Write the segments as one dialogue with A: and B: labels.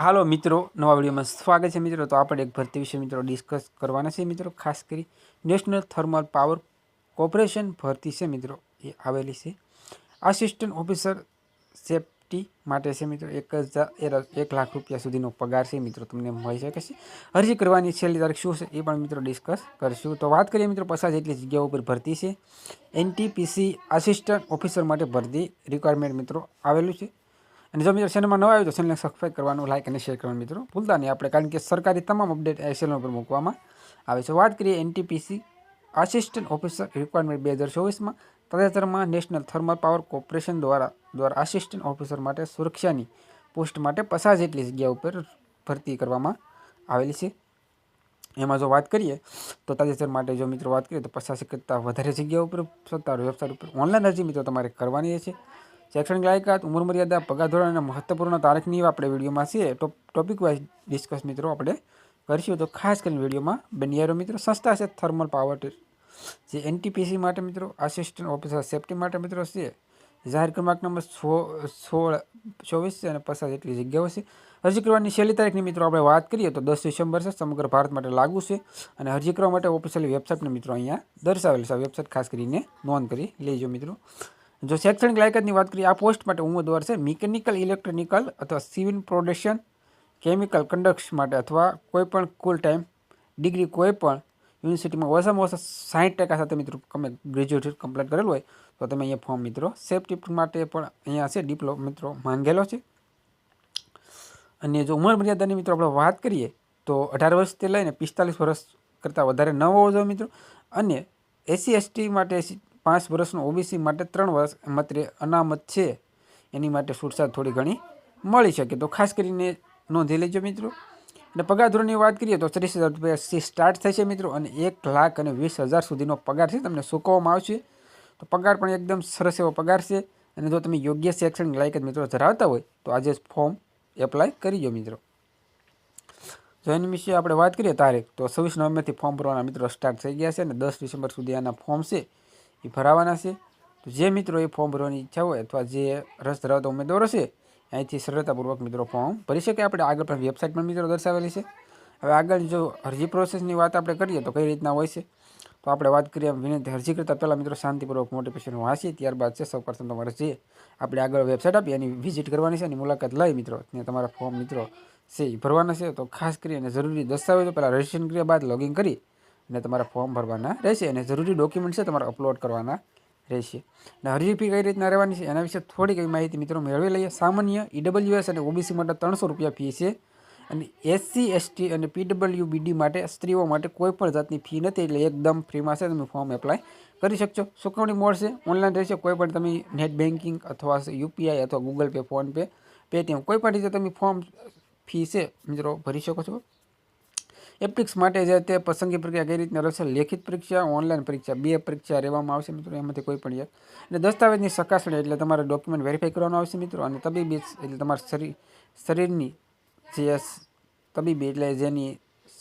A: હાલો મિત્રો, નવા વિડીયોમાં સ્વાગત છે મિત્રો। તો આપણે એક ભરતી વિશે મિત્રો ડિસ્કસ કરવાના છે મિત્રો। ખાસ કરી નેશનલ થર્મલ પાવર કોર્પોરેશન ભરતી છે મિત્રો, એ આવેલી છે। આસિસ્ટન્ટ ઓફિસર સેફ્ટી માટે છે મિત્રો। 1,00,000 રૂપિયા સુધીનો પગાર છે મિત્રો, તમને મળી શકે છે। અરજી કરવાની છેલ્લી તારીખ શું છે એ પણ મિત્રો ડિસ્કસ કરશું। તો વાત કરીએ મિત્રો, 50 જેટલી જગ્યાઓ ઉપર ભરતી છે। NTPC આસિસ્ટન્ટ ઓફિસર માટે ભરતી રિક્વાયરમેન્ટ મિત્રો આવેલું છે। અને જો મિત્રો ચેનલમાં નવા આવ્યો તો ચેનલને સબસ્ક્રાઈબ કરવાનું, લાઇક અને શેર કરવાનું મિત્રો ભૂલતા નહીં આપણે, કારણ કે સરકારી તમામ અપડેટ આ ચેનલ પર મૂકવામાં આવે છે। વાત કરીએ NTPC આસિસ્ટન્ટ ઓફિસર રિક્વાયરમેન્ટ 2024માં તાજેતરમાં નેશનલ થર્મલ પાવર કોર્પોરેશન દ્વારા આસિસ્ટન્ટ ઓફિસર માટે સુરક્ષાની પોસ્ટ માટે 50 જેટલી જગ્યા ઉપર ભરતી કરવામાં આવેલી છે। એમાં જો વાત કરીએ તો તાજેતર માટે જો મિત્રો વાત કરીએ તો 50 કરતાં વધારે જગ્યા ઉપર સત્તાવાર વેબસાઇટ ઉપર ઓનલાઈન અરજી મિત્રો તમારે કરવાની છે। શૈક્ષણિક લાયકાત, ઉંમર મર્યાદા, પગાર ધોરણ અને મહત્વપૂર્ણ તારીખની આપણે વિડીયોમાં છે ટોપિક વાઇઝ ડિસ્કસ મિત્રો આપણે કરીશું। તો ખાસ કરીને વિડીયોમાં બન્યા રહો મિત્રો। સંસ્થા છે થર્મલ પાવર જે NTPC માટે મિત્રો આસિસ્ટન્ટ ઓફિસર સેફ્ટી માટે મિત્રો છે। જાહેર ક્રમાંક નંબર 1624 છે અને 50 જેટલી જગ્યાઓ છે। અરજી કરવાની છેલ્લી તારીખની મિત્રો આપણે વાત કરીએ તો 10 ડિસેમ્બર છે, સમગ્ર ભારત માટે લાગુ છે। અને અરજી કરવા માટે ઓફિશિયલ વેબસાઇટને મિત્રો અહીંયા દર્શાવેલ છે, વેબસાઇટ ખાસ કરીને નોંધ કરી લેજો મિત્રો। જો શૈક્ષણિક લાયકાતની વાત કરીએ, આ પોસ્ટ માટે ઉમેદવાર છે મિકેનિકલ, ઇલેક્ટ્રિકલ અથવા સિવિલ પ્રોડક્શન, કેમિકલ કન્ડક્ટ્સ માટે અથવા કોઈપણ કુલ ટાઈમ ડિગ્રી કોઈપણ યુનિવર્સિટીમાં ઓછામાં ઓછા 60% સાથે મિત્રો તમે ગ્રેજ્યુએટ કમ્પ્લીટ કરેલું હોય તો તમે અહીંયા ફોર્મ મિત્રો સેફ્ટી માટે પણ અહીંયા છે ડિપ્લોમા મિત્રો માંગેલો છે। અને જો ઉંમર મર્યાદાની મિત્રો આપણે વાત કરીએ તો 18 વર્ષથી લઈને 45 વર્ષ કરતાં વધારે ન હોવો જોઈએ મિત્રો। અને SC/ST માટે 5 વર્ષનો, OBC માટે 3 વર્ષ, માત્ર અનામત છે એની માટે છૂટછાટ થોડી ઘણી મળી શકે, તો ખાસ કરીને નોંધી લેજો મિત્રો। અને પગાર ધોરણની વાત કરીએ તો 30,000 રૂપિયાથી સ્ટાર્ટ થાય છે મિત્રો, અને 1,20,000 સુધીનો પગાર છે તમને ચૂકવવામાં આવશે। તો પગાર પણ એકદમ સરસ એવો પગાર છે। અને જો તમે યોગ્ય શૈક્ષણિક લાયકાત મિત્રો ધરાવતા હોય તો આજે જ ફોર્મ એપ્લાય કરીજો મિત્રો। જો એની વિશે આપણે વાત કરીએ તારીખ, તો 26 નવેમ્બરથી ફોર્મ ભરવાના મિત્રો સ્ટાર્ટ થઈ ગયા છે અને 10 ડિસેમ્બર સુધી આના ફોર્મ છે એ ભરાવાના છે। તો જે મિત્રો એ ફોર્મ ભરવાની ઈચ્છા હોય અથવા જે રસ ધરાવતા ઉમેદવારો છે અહીંથી સરળતાપૂર્વક મિત્રો ફોર્મ ભરી શકે। આપણે આગળ પણ વેબસાઇટ પણ મિત્રો દર્શાવેલી છે। હવે આગળ જો અરજી પ્રોસેસની વાત આપણે કરીએ તો કઈ રીતના હોય છે, તો આપણે વાત કરીએ વિનંતી, અરજી કરતાં પહેલાં મિત્રો શાંતિપૂર્વક નોટિફિકેશન વાંચીએ, ત્યારબાદ છે સૌપ્રથમ તમારે જે આપણે આગળ વેબસાઇટ આપી એની વિઝિટ કરવાની છે, એની મુલાકાત લઈ મિત્રો ત્યાં તમારા ફોર્મ મિત્રો છે એ ભરવાના છે। તો ખાસ કરીને જરૂરી દસ્તાવેજો પહેલાં રજીસ્ટ્રેશન કર્યા બાદ લોગિન કરી અને તમારા ફોર્મ ભરવાના રહેશે, અને જરૂરી ડોક્યુમેન્ટ છે તમારે અપલોડ કરવાના રહેશે। અને અરજી ફી કઈ રીતના રહેવાની છે એના વિશે થોડીક એવી માહિતી મિત્રો મેળવી લઈએ। સામાન્ય, EWS અને OBC માટે 300 રૂપિયા ફી છે, અને SC/ST અને PWBD માટે સ્ત્રીઓ માટે કોઈ પણ જાતની ફી નથી, એટલે એકદમ ફ્રીમાં છે, તમે ફોર્મ એપ્લાય કરી શકશો। ચૂકવણી મોડ છે ઓનલાઈન રહેશે, કોઈ પણ તમે નેટ બેન્કિંગ અથવા UPI અથવા ગૂગલ પે, ફોનપે, પેટીએમ કોઈ પણ રીતે તમે ફોર્મ ફી છે મિત્રો ભરી શકો છો। એપ્લિક્સ માટે જે તે પસંદગી પ્રક્રિયા કઈ રીતના રહેશે, લેખિત પરીક્ષા, ઓનલાઈન પરીક્ષા, 2 પરીક્ષા રહેવામાં આવશે મિત્રો, એમાંથી કોઈ પણ એક। અને દસ્તાવેજની ચકાસણી એટલે તમારે ડોક્યુમેન્ટ વેરીફાઈ કરવાનું આવશે મિત્રો, અને તબીબી એટલે તમારા શરીરની જે તબીબી એટલે જેની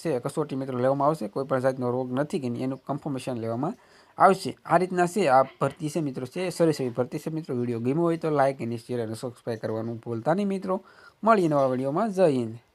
A: છે કસોટી મિત્રો લેવામાં આવશે, કોઈ પણ જાતનો રોગ નથી કે નહીં એનું કન્ફર્મેશન લેવામાં આવશે। આ રીતના છે આ ભરતી છે મિત્રો, છે સરસ એવી ભરતી છે મિત્રો। વિડીયો ગમ્યો હોય તો લાઇક અને શેર અને સબસ્ક્રાઈબ કરવાનું ભૂલતા નહીં મિત્રો। મળીએ નવા વિડીયોમાં। જય હિન્દ।